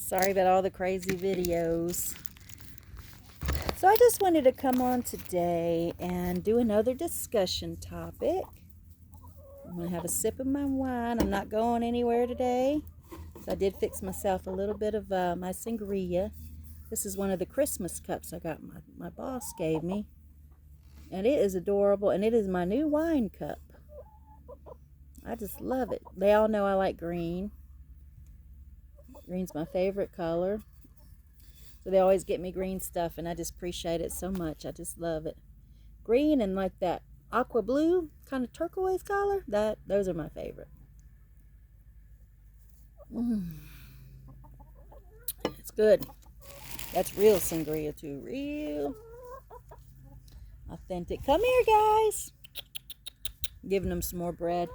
Sorry about all the crazy videos. So I just wanted to come on today and do another discussion topic. I'm going to have a sip of my wine. I'm not going anywhere today. So I did fix myself a little bit of my sangria. This is one of the Christmas cups I got my boss gave me. And it is adorable, and it is my new wine cup. I just love it. They all know I like green. Green's my favorite color. So they always get me green stuff, and I just appreciate it so much. I just love it. Green and like that aqua blue kind of turquoise color, those are my favorite. It's good. That's real sangria too. Real authentic. Come here, guys. Giving them some more bread.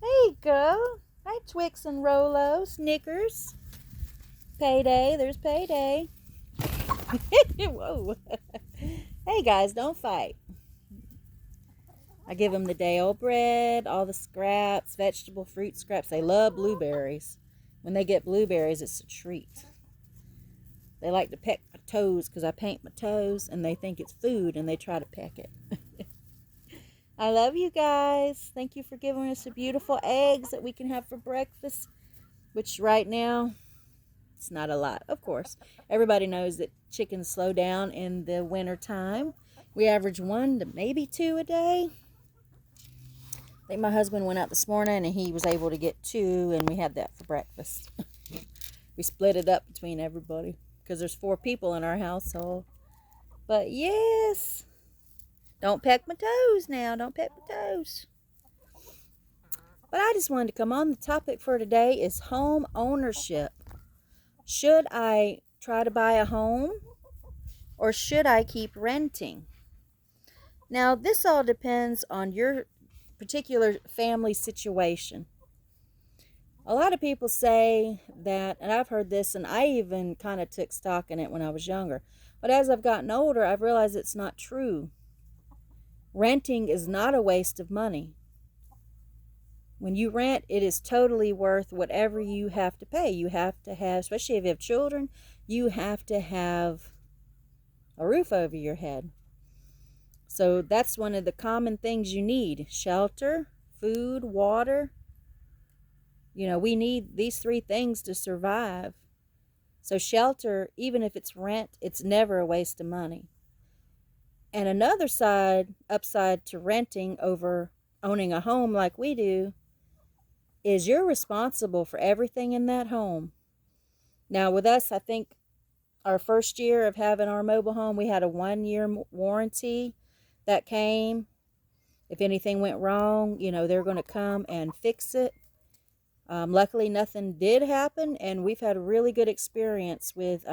There you go. Hi, Twix and Rolo. Snickers. Payday. There's payday. Whoa. Hey, guys, don't fight. I give them the day-old bread, all the scraps, vegetable, fruit scraps. They love blueberries. When they get blueberries, it's a treat. They like to peck my toes because I paint my toes, and they think it's food, and they try to peck it. I love you guys. Thank you for giving us the beautiful eggs that we can have for breakfast, which right now, it's not a lot, of course. Everybody knows that chickens slow down in the winter time. We average 1 to maybe 2 a day. I think my husband went out this morning and he was able to get 2, and we had that for breakfast. We split it up between everybody because there's 4 people in our household. But yes, don't peck my toes now. Don't peck my toes. But I just wanted to come on. The topic for today is home ownership. Should I try to buy a home, or should I keep renting? Now, this all depends on your particular family situation. A lot of people say that, and I've heard this, and I even kind of took stock in it when I was younger. But as I've gotten older, I've realized it's not true. Renting is not a waste of money. When you rent, it is totally worth whatever you have to pay. You have to have, especially if you have children, you have to have a roof over your head. So that's one of the common things you need: shelter, food, water. You know, we need these 3 things to survive. So shelter, even if it's rent, it's never a waste of money. And another upside to renting over owning a home like we do, is you're responsible for everything in that home. Now with us, I think our first year of having our mobile home, we had a 1-year warranty that came. If anything went wrong, they're going to come and fix it. Luckily, nothing did happen, and we've had a really good experience with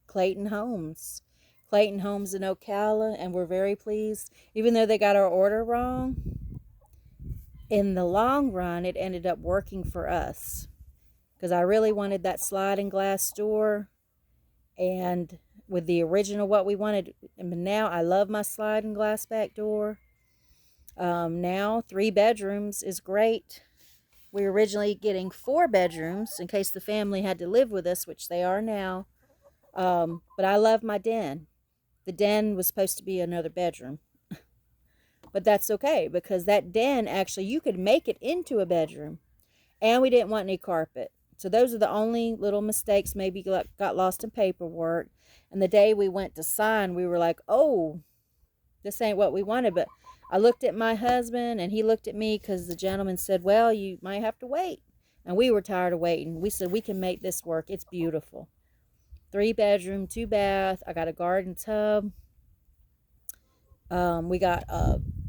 Clayton Homes. Clayton Homes in Ocala, and we're very pleased. Even though they got our order wrong, in the long run, it ended up working for us, because I really wanted that sliding glass door, and with the original what we wanted, and now I love my sliding glass back door. Now 3 bedrooms is great. We were originally getting 4 bedrooms in case the family had to live with us, which they are now. But I love my den. The den was supposed to be another bedroom. But that's okay, because that den, actually, you could make it into a bedroom. And we didn't want any carpet. So those are the only little mistakes, maybe got lost in paperwork. And the day we went to sign, we were like, oh, this ain't what we wanted. But I looked at my husband, and he looked at me, because the gentleman said, well, you might have to wait. And we were tired of waiting. We said, we can make this work. It's beautiful. 3 bedroom, 2 bath. I got a garden tub. We got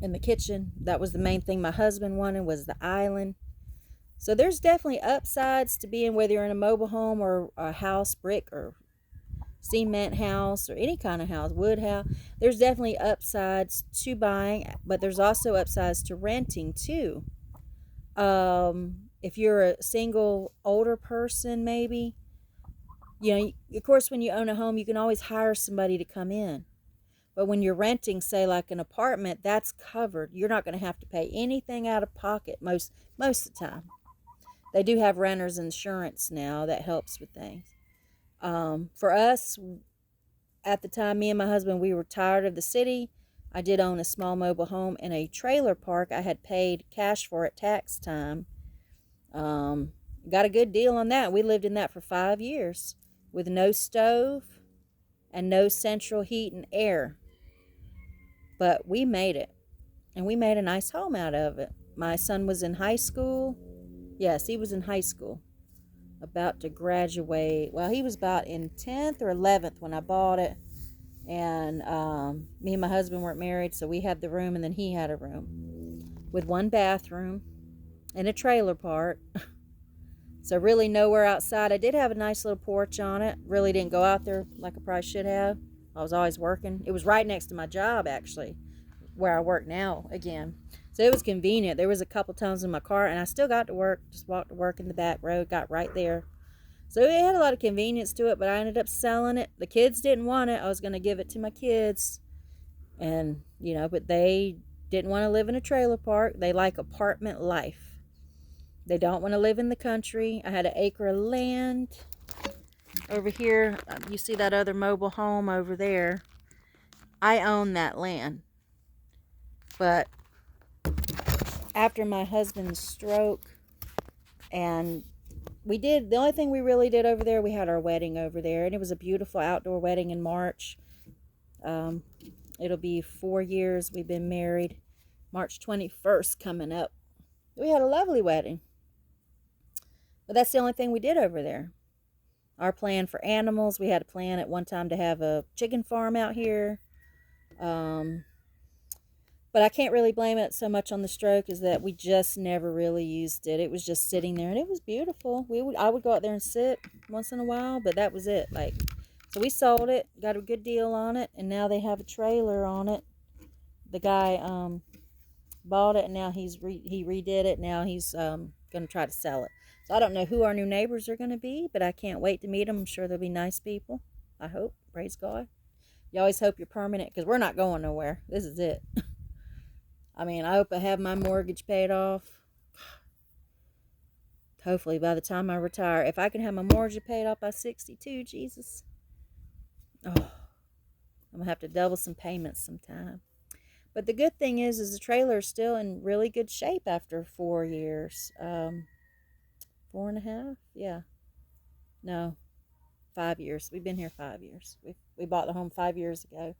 in the kitchen. That was the main thing my husband wanted, was the island. So there's definitely upsides to being, whether you're in a mobile home or a house, brick or cement house, or any kind of house, wood house. There's definitely upsides to buying, but there's also upsides to renting too. If you're a single older person, maybe, of course, when you own a home, you can always hire somebody to come in. But when you're renting, say like an apartment, that's covered. You're not going to have to pay anything out of pocket most of the time. They do have renter's insurance now that helps with things. For us, at the time, me and my husband, we were tired of the city. I did own a small mobile home in a trailer park. I had paid cash for it tax time. Um, got a good deal on that. We lived in that for 5 years with no stove and no central heat and air. But we made it, and we made a nice home out of it. My son was in high school. Yes, he was in high school, about to graduate. Well, he was about in 10th or 11th when I bought it. And me and my husband weren't married, so we had the room, and then he had a room with one bathroom and a trailer park. So really nowhere outside. I did have a nice little porch on it. Really didn't go out there like I probably should have. I was always working. It was right next to my job, actually, where I work now again. So it was convenient. There was a couple times in my car, and I still got to work. Just walked to work in the back road, got right there. So it had a lot of convenience to it, but I ended up selling it. The kids didn't want it. I was going to give it to my kids. And, but they didn't want to live in a trailer park. They like apartment life. They don't want to live in the country. I had an acre of land over here. You see that other mobile home over there? I own that land. But after my husband's stroke, and the only thing we really did over there, we had our wedding over there, and it was a beautiful outdoor wedding in March. It'll be 4 years we've been married. March 21st coming up. We had a lovely wedding. But that's the only thing we did over there. Our plan for animals, we had a plan at one time to have a chicken farm out here. But I can't really blame it so much on the stroke, is that we just never really used it. It was just sitting there, and it was beautiful. I would go out there and sit once in a while, but that was it. So we sold it, got a good deal on it, and now they have a trailer on it. The guy bought it, and now he redid it. Now he's going to try to sell it. So I don't know who our new neighbors are going to be, but I can't wait to meet them. I'm sure they'll be nice people. I hope. Praise God. You always hope you're permanent, because we're not going nowhere. This is it. I mean, I hope I have my mortgage paid off. Hopefully by the time I retire. If I can have my mortgage paid off by 62, Jesus. Oh, I'm going to have to double some payments sometime. But the good thing is the trailer is still in really good shape after 4 years. 4.5? Yeah. No, 5 years. We've been here 5 years. We bought the home 5 years ago.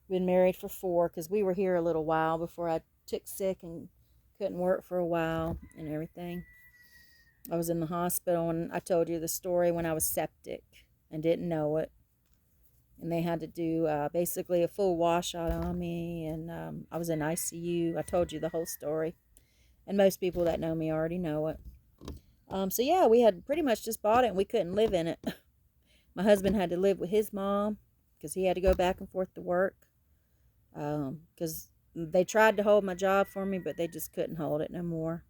Been married for 4, because we were here a little while before I took sick and couldn't work for a while and everything. I was in the hospital, and I told you the story when I was septic and didn't know it. And they had to do basically a full washout on me, and I was in ICU. I told you the whole story. And most people that know me already know it. So yeah, we had pretty much just bought it, and we couldn't live in it. My husband had to live with his mom, because he had to go back and forth to work. Because they tried to hold my job for me, but they just couldn't hold it no more.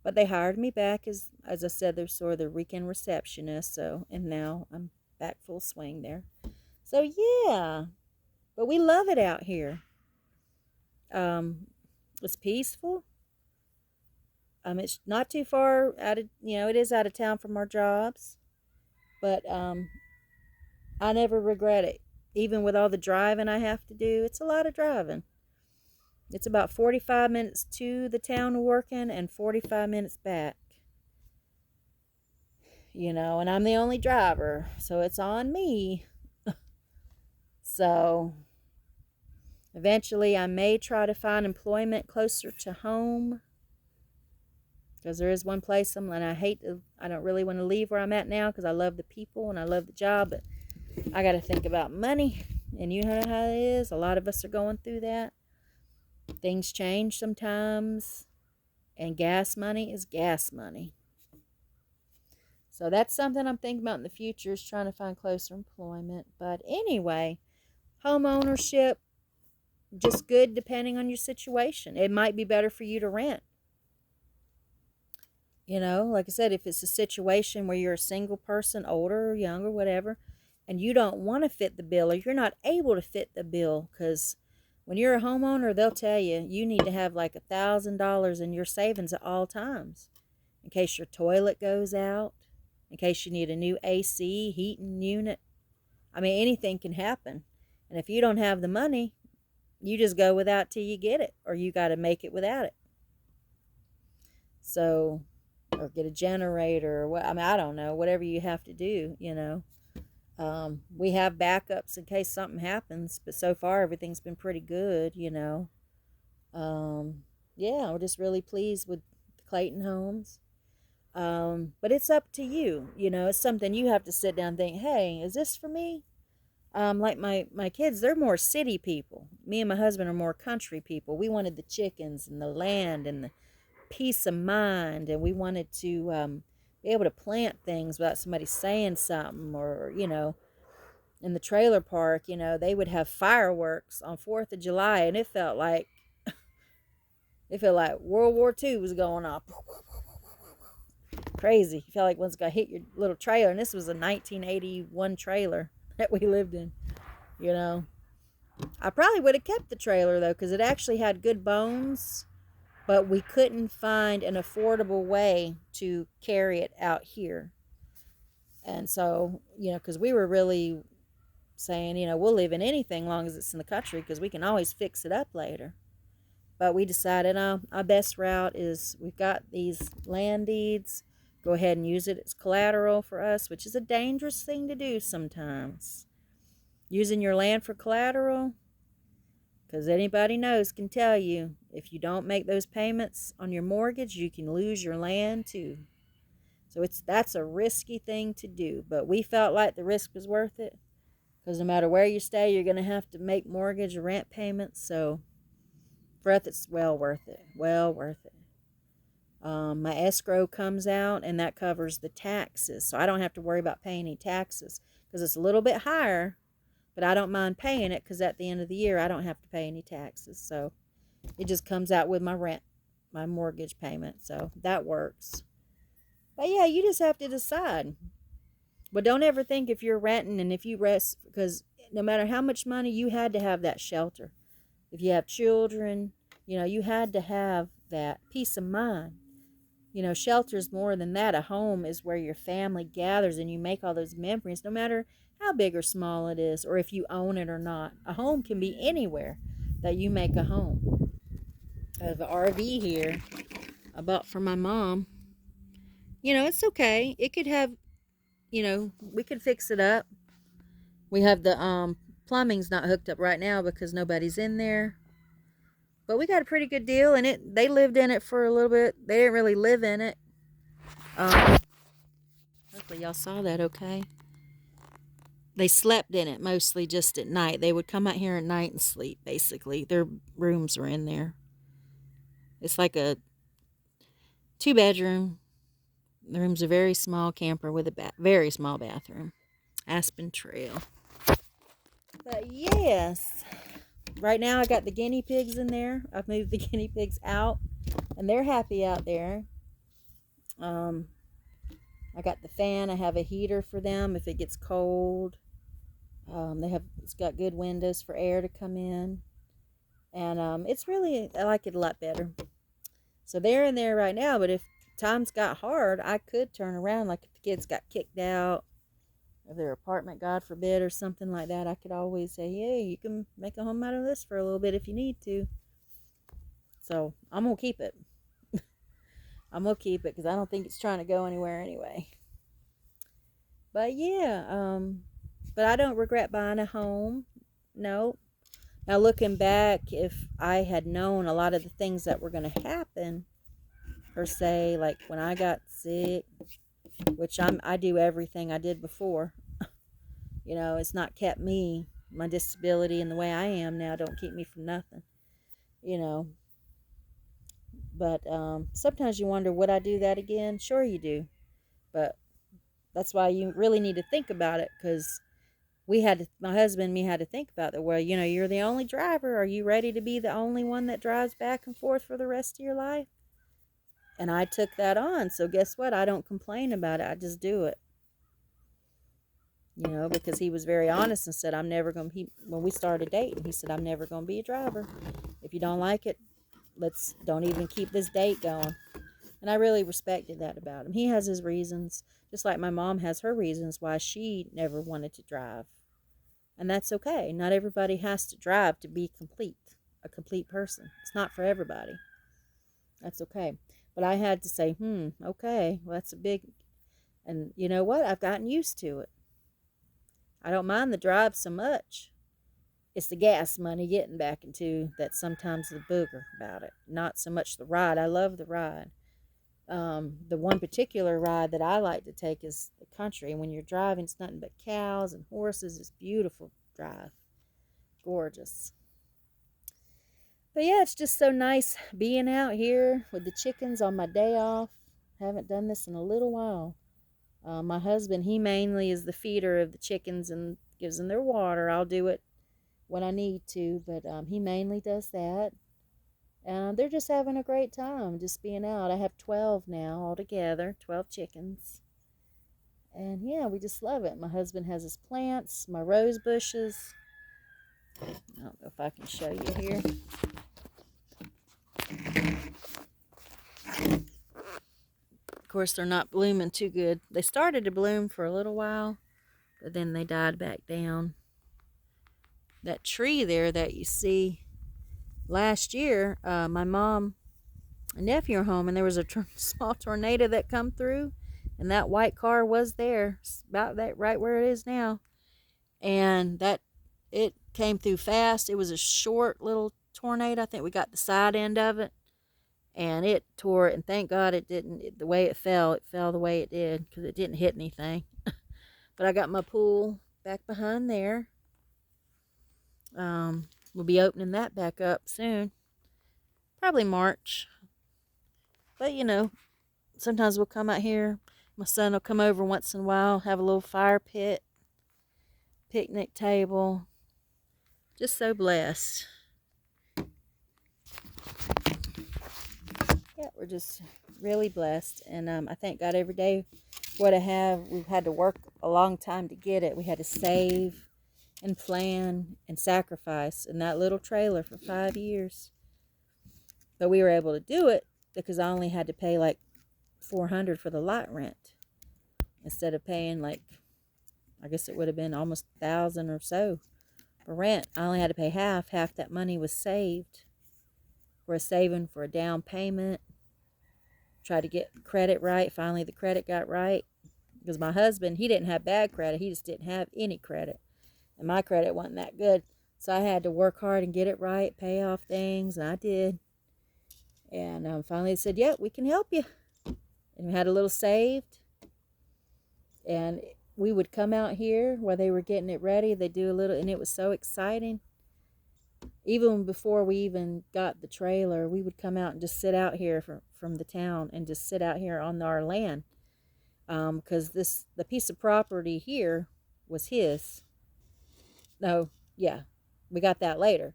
But they hired me back as I said, they're sort of the weekend receptionist. And now I'm back full swing there. So yeah, but we love it out here. It's peaceful. It's not too far out of, it is out of town from our jobs, but I never regret it. Even with all the driving I have to do, it's a lot of driving. It's about 45 minutes to the town we're working and 45 minutes back. And I'm the only driver, so it's on me. So eventually I may try to find employment closer to home, because there is one place I don't really want to leave where I'm at now, because I love the people and I love the job, but I got to think about money, and you know how it is. A lot of us are going through that. Things change sometimes, and gas money is gas money. So that's something I'm thinking about in the future, is trying to find closer employment. But anyway, home ownership, just good depending on your situation. It might be better for you to rent. Like I said, if it's a situation where you're a single person, older or younger, whatever, and you don't want to fit the bill, or you're not able to fit the bill, because when you're a homeowner, they'll tell you need to have like $1,000 in your savings at all times, in case your toilet goes out, in case you need a new AC, heating unit. I mean, anything can happen. And if you don't have the money, you just go without till you get it, or you got to make it without it. So, or get a generator, or what, I mean, I don't know, whatever you have to do, you know. We have backups in case something happens, but so far everything's been pretty good, you know. Yeah, we're just really pleased with the Clayton homes. But it's up to you, you know. It's something you have to sit down and think, hey, is this for me? Like my kids, they're more city people. Me and my husband are more country people. We wanted the chickens and the land and the peace of mind, and we wanted to be able to plant things without somebody saying something, or, you know, in the trailer park, you know, they would have fireworks on 4th of July, and it felt like World War II was going off. Crazy. You felt like one's gonna hit your little trailer, and this was a 1981 trailer that we lived in, you know. I probably would have kept the trailer though, because it actually had good bones, but we couldn't find an affordable way to carry it out here. And so, you know, because we were really saying, you know, we'll live in anything long as it's in the country, because we can always fix it up later. But we decided our best route is, we've got these land deeds. Go ahead and use it as collateral for us, which is a dangerous thing to do sometimes. Using your land for collateral, because anybody knows, can tell you, if you don't make those payments on your mortgage, you can lose your land too. So that's a risky thing to do, but we felt like the risk was worth it, because no matter where you stay, you're going to have to make mortgage or rent payments. So for us, it's well worth it. Well worth it. My escrow comes out, and that covers the taxes, so I don't have to worry about paying any taxes, because it's a little bit higher, but I don't mind paying it, because at the end of the year I don't have to pay any taxes. So it just comes out with my rent, my mortgage payment, so that works. But yeah, you just have to decide. But don't ever think, if you're renting and if you rest, because no matter how much money, you had to have that shelter. If you have children, you know, you had to have that peace of mind. You know, shelter's more than that. A home is where your family gathers and you make all those memories, no matter how big or small it is, or if you own it or not. A home can be anywhere that you make a home. I have an RV here I bought for my mom. You know, it's okay. It could have, you know, we could fix it up. We have the plumbing's not hooked up right now because nobody's in there. But we got a pretty good deal, and they lived in it for a little bit. They didn't really live in it. Hopefully y'all saw that okay. They slept in it mostly just at night. They would come out here at night and sleep, basically. Their rooms were in there. It's like a 2-bedroom. The room's a very small camper with a very small bathroom. Aspen Trail. But yes, right now I got the guinea pigs in there. I've moved the guinea pigs out, and they're happy out there. I got the fan. I have a heater for them if it gets cold. It's got good windows for air to come in, and it's really, I like it a lot better. So they're in there right now, but if times got hard, I could turn around, like if the kids got kicked out of their apartment, God forbid, or something like that. I could always say, hey, you can make a home out of this for a little bit if you need to. So I'm gonna keep it. I'm gonna keep it because I don't think it's trying to go anywhere anyway. But yeah, but I don't regret buying a home. No. Now looking back, if I had known a lot of the things that were going to happen, per se, like when I got sick, which I do everything I did before. You know, it's not kept me, my disability and the way I am now don't keep me from nothing. You know. But sometimes you wonder, would I do that again? Sure you do. But that's why you really need to think about it, because my husband and me had to think about that. Well, you know, you're the only driver. Are you ready to be the only one that drives back and forth for the rest of your life? And I took that on. So guess what? I don't complain about it. I just do it. You know, because he was very honest and said, I'm never going to, when we started dating, he said, I'm never going to be a driver. If you don't like it, don't even keep this date going. And I really respected that about him. He has his reasons, just like my mom has her reasons why she never wanted to drive. And that's okay. Not everybody has to drive to be complete, a complete person. It's not for everybody. That's okay. But I had to say, okay, well, that's a big, and you know what? I've gotten used to it. I don't mind the drive so much. It's the gas money getting back into that's sometimes the booger about it. Not so much the ride. I love the ride. The one particular ride that I like to take is the country. And when you're driving, it's nothing but cows and horses. It's beautiful drive. Gorgeous. But yeah, it's just so nice being out here with the chickens on my day off. Haven't done this in a little while. My husband, he mainly is the feeder of the chickens and gives them their water. I'll do it when I need to, but he mainly does that. And they're just having a great time just being out. I have 12 now altogether, 12 chickens. And yeah, we just love it. My husband has his plants, my rose bushes. I don't know if I can show you here. Of course, they're not blooming too good. They started to bloom for a little while, but then they died back down. That tree there that you see last year, my mom and nephew are home, and there was a small tornado that come through, and that white car was there, about that right where it is now, and that it came through fast. It was a short little tornado. I think we got the side end of it, and it tore it, and thank God it didn't. The way it fell the way it did because it didn't hit anything. But I got my pool back behind there. We'll be opening that back up soon, probably March. But you know, sometimes we'll come out here. My son will come over once in a while, have a little fire pit, picnic table. Just so blessed. Yeah, we're just really blessed. And I thank God every day what I have. We've had to work a long time to get it. We had to save and plan and sacrifice in that little trailer for 5 years. But we were able to do it because I only had to pay like $400 for the lot rent instead of paying like, I guess it would have been almost $1,000 or so for rent. I only had to pay half. Half that money was saved. We're saving for a down payment. Tried to get credit right. Finally, the credit got right. Because my husband, he didn't have bad credit. He just didn't have any credit. And my credit wasn't that good. So I had to work hard and get it right, pay off things, and I did. And finally they said, yeah, we can help you. And we had a little saved. And we would come out here while they were getting it ready. They do a little, and it was so exciting. Even before we even got the trailer, we would come out and just sit out here from the town and just sit out here on our land. Because the piece of property here was his. No, yeah, we got that later.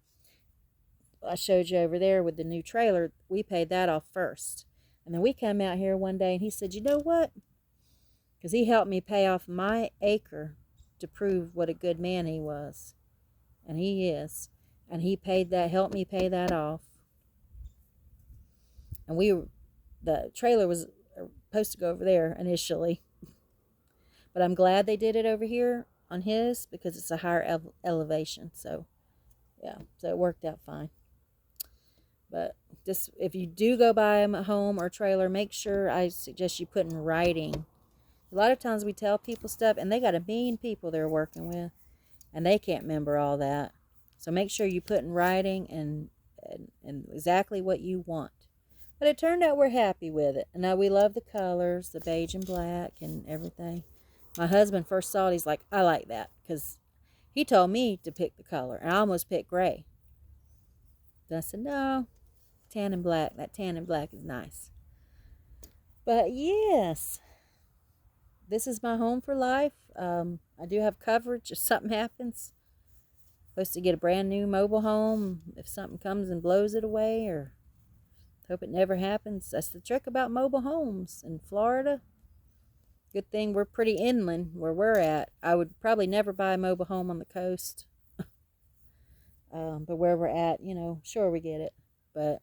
I showed you over there with the new trailer. We paid that off first. And then we came out here one day and he said, you know what? Because he helped me pay off my acre to prove what a good man he was. And he is. And he paid that, helped me pay that off. And the trailer was supposed to go over there initially. But I'm glad they did it over here on his because it's a higher elevation. So, yeah, so it worked out fine. But just if you do go buy a home or trailer, make sure I suggest you put in writing. A lot of times we tell people stuff and they got a mean people they're working with and they can't remember all that. So make sure you put in writing and exactly what you want. But it turned out we're happy with it. And now we love the colors, the beige and black and everything. My husband first saw it, he's like, I like that. Because he told me to pick the color. And I almost picked gray. Then I said, no, tan and black. That tan and black is nice. But yes, this is my home for life. I do have coverage if something happens. Supposed to get a brand new mobile home if something comes and blows it away, or hope it never happens. That's the trick about mobile homes in Florida. Good thing we're pretty inland where we're at. I would probably never buy a mobile home on the coast. But where we're at, sure we get it. But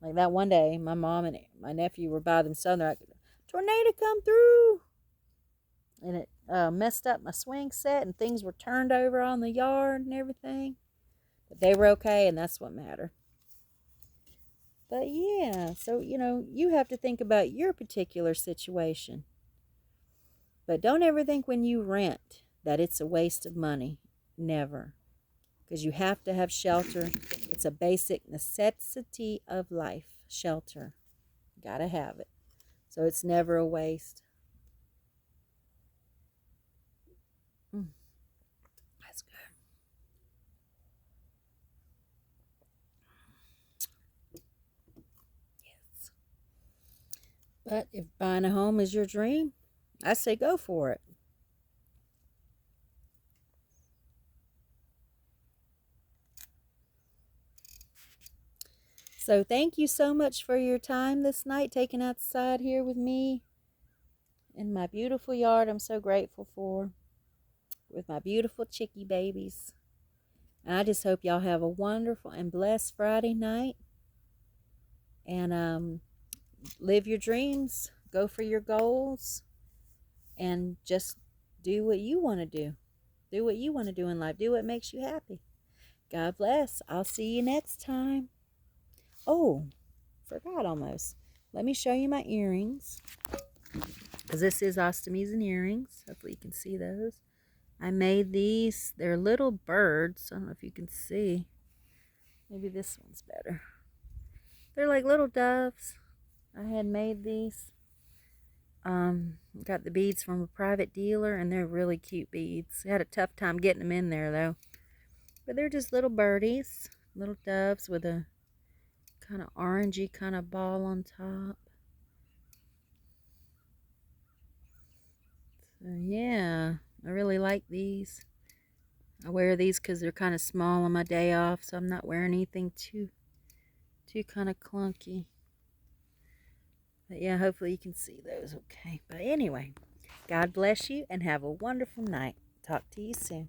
Like that one day, my mom and my nephew were by themselves. They're like, tornado come through. And it messed up my swing set, and things were turned over on the yard and everything. But they were okay, and that's what mattered. But yeah, so, you have to think about your particular situation. But don't ever think when you rent that it's a waste of money. Never. Because you have to have shelter. It's a basic necessity of life. Shelter. Gotta have it. So it's never a waste. That's good. Yes. But if buying a home is your dream, I say go for it. So thank you so much for your time this night, taking outside here with me in my beautiful yard I'm so grateful for, with my beautiful chickie babies. And I just hope y'all have a wonderful and blessed Friday night. And live your dreams, go for your goals, and just do what you want to do. Do what you want to do in life. Do what makes you happy. God bless. I'll see you next time. Oh, forgot almost. Let me show you my earrings. Because this is Ostamisen earrings. Hopefully you can see those. I made these. They're little birds. I don't know if you can see. Maybe this one's better. They're like little doves. I had made these. Got the beads from a private dealer, and they're really cute beads. I had a tough time getting them in there, though. But they're just little birdies. Little doves with a kind of orangey kind of ball on top. So yeah, I really like these. I wear these because they're kind of small on my day off, so I'm not wearing anything too kind of clunky. But yeah, hopefully you can see those okay. But anyway, God bless you and have a wonderful night. Talk to you soon.